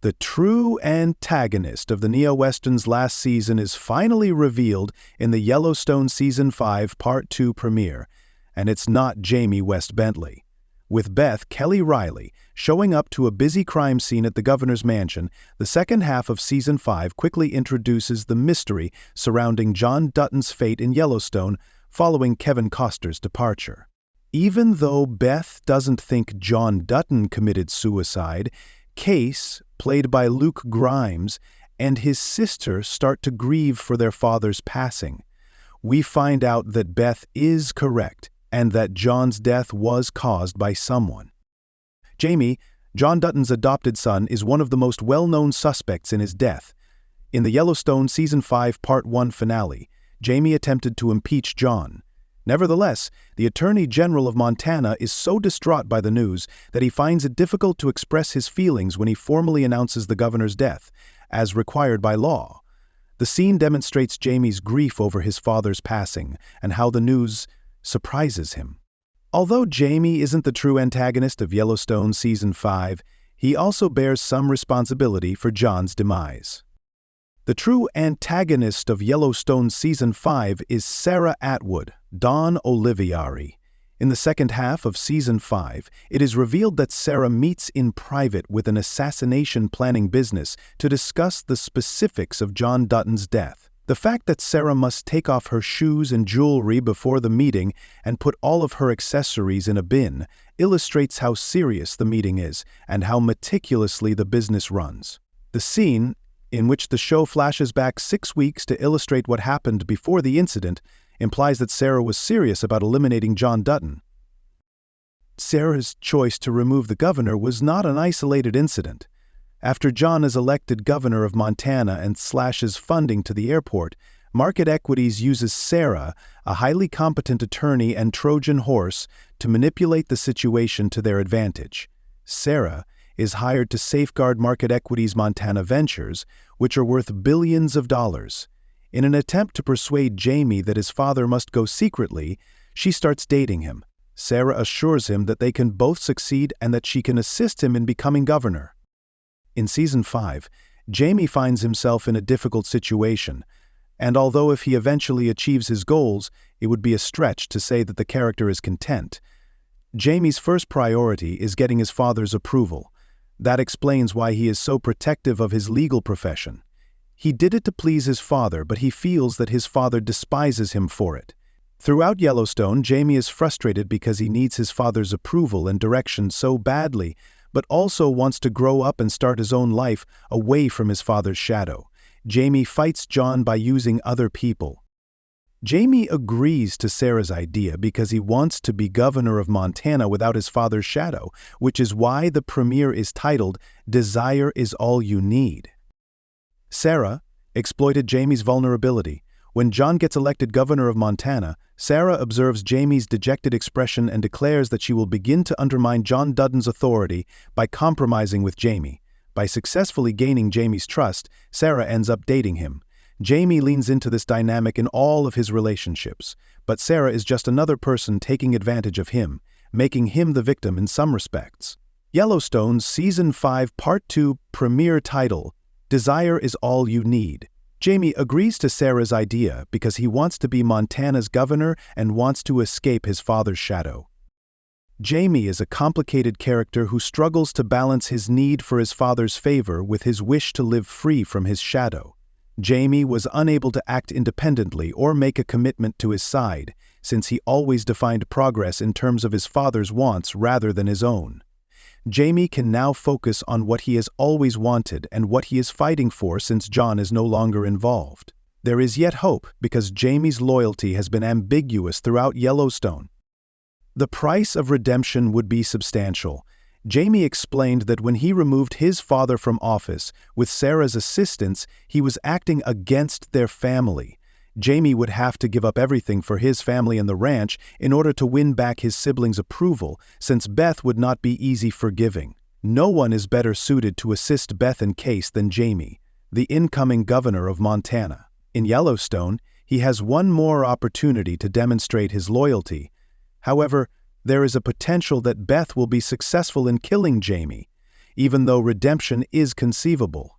The true antagonist of the neo-Western's last season is finally revealed in the Yellowstone Season 5 Part 2 premiere, and it's not Wes Bentley. With Beth, Reilly, showing up to a busy crime scene at the governor's mansion, the second half of Season 5 quickly introduces the mystery surrounding John Dutton's fate in Yellowstone following Kevin Costner's departure. Even though Beth doesn't think John Dutton committed suicide, Kayce, played by Luke Grimes, and his sister start to grieve for their father's passing. We find out that Beth is correct and that John's death was caused by someone. Jamie, John Dutton's adopted son, is one of the most well-known suspects in his death. In the Yellowstone Season 5 Part 1 finale, Jamie attempted to impeach John. Nevertheless, the Attorney General of Montana is so distraught by the news that he finds it difficult to express his feelings when he formally announces the governor's death, as required by law. The scene demonstrates Jamie's grief over his father's passing and how the news surprises him. Although Jamie isn't the true antagonist of Yellowstone Season 5, he also bears some responsibility for John's demise. The true antagonist of Yellowstone Season 5 is Sarah Atwood, Dawn Olivieri. In the second half of Season 5, it is revealed that Sarah meets in private with an assassination planning business to discuss the specifics of John Dutton's death. The fact that Sarah must take off her shoes and jewelry before the meeting and put all of her accessories in a bin illustrates how serious the meeting is and how meticulously the business runs. The scene, in which the show flashes back 6 weeks to illustrate what happened before the incident, implies that Sarah was serious about eliminating John Dutton. Sarah's choice to remove the governor was not an isolated incident. After John is elected governor of Montana and slashes funding to the airport, Market Equities uses Sarah, a highly competent attorney and Trojan horse, to manipulate the situation to their advantage. Sarah is hired to safeguard Market Equities' Montana ventures, which are worth billions of dollars. In an attempt to persuade Jamie that his father must go secretly, she starts dating him. Sarah assures him that they can both succeed and that she can assist him in becoming governor. In Season 5, Jamie finds himself in a difficult situation, and although if he eventually achieves his goals, it would be a stretch to say that the character is content, Jamie's first priority is getting his father's approval. That explains why he is so protective of his legal profession. He did it to please his father, but he feels that his father despises him for it. Throughout Yellowstone, Jamie is frustrated because he needs his father's approval and direction so badly, but also wants to grow up and start his own life away from his father's shadow. Jamie fights John by using other people. Jamie agrees to Sarah's idea because he wants to be governor of Montana without his father's shadow, which is why the premiere is titled "Desire is All You Need." Sarah exploited Jamie's vulnerability. When John gets elected governor of Montana, Sarah observes Jamie's dejected expression and declares that she will begin to undermine John Dutton's authority by compromising with Jamie. By successfully gaining Jamie's trust, Sarah ends up dating him. Jamie leans into this dynamic in all of his relationships, but Sarah is just another person taking advantage of him, making him the victim in some respects. Yellowstone's Season 5 Part 2 premiere title, "Desire is All You Need." Jamie agrees to Sarah's idea because he wants to be Montana's governor and wants to escape his father's shadow. Jamie is a complicated character who struggles to balance his need for his father's favor with his wish to live free from his shadow. Jamie was unable to act independently or make a commitment to his side, since he always defined progress in terms of his father's wants rather than his own. Jamie can now focus on what he has always wanted and what he is fighting for since John is no longer involved. There is yet hope because Jamie's loyalty has been ambiguous throughout Yellowstone. The price of redemption would be substantial. Jamie explained that when he removed his father from office with Sarah's assistance, he was acting against their family. Jamie would have to give up everything for his family and the ranch in order to win back his siblings' approval, since Beth would not be easy forgiving. No one is better suited to assist Beth and Kayce than Jamie, the incoming governor of Montana. In Yellowstone, he has one more opportunity to demonstrate his loyalty. However, there is a potential that Beth will be successful in killing Jamie. even though redemption is conceivable.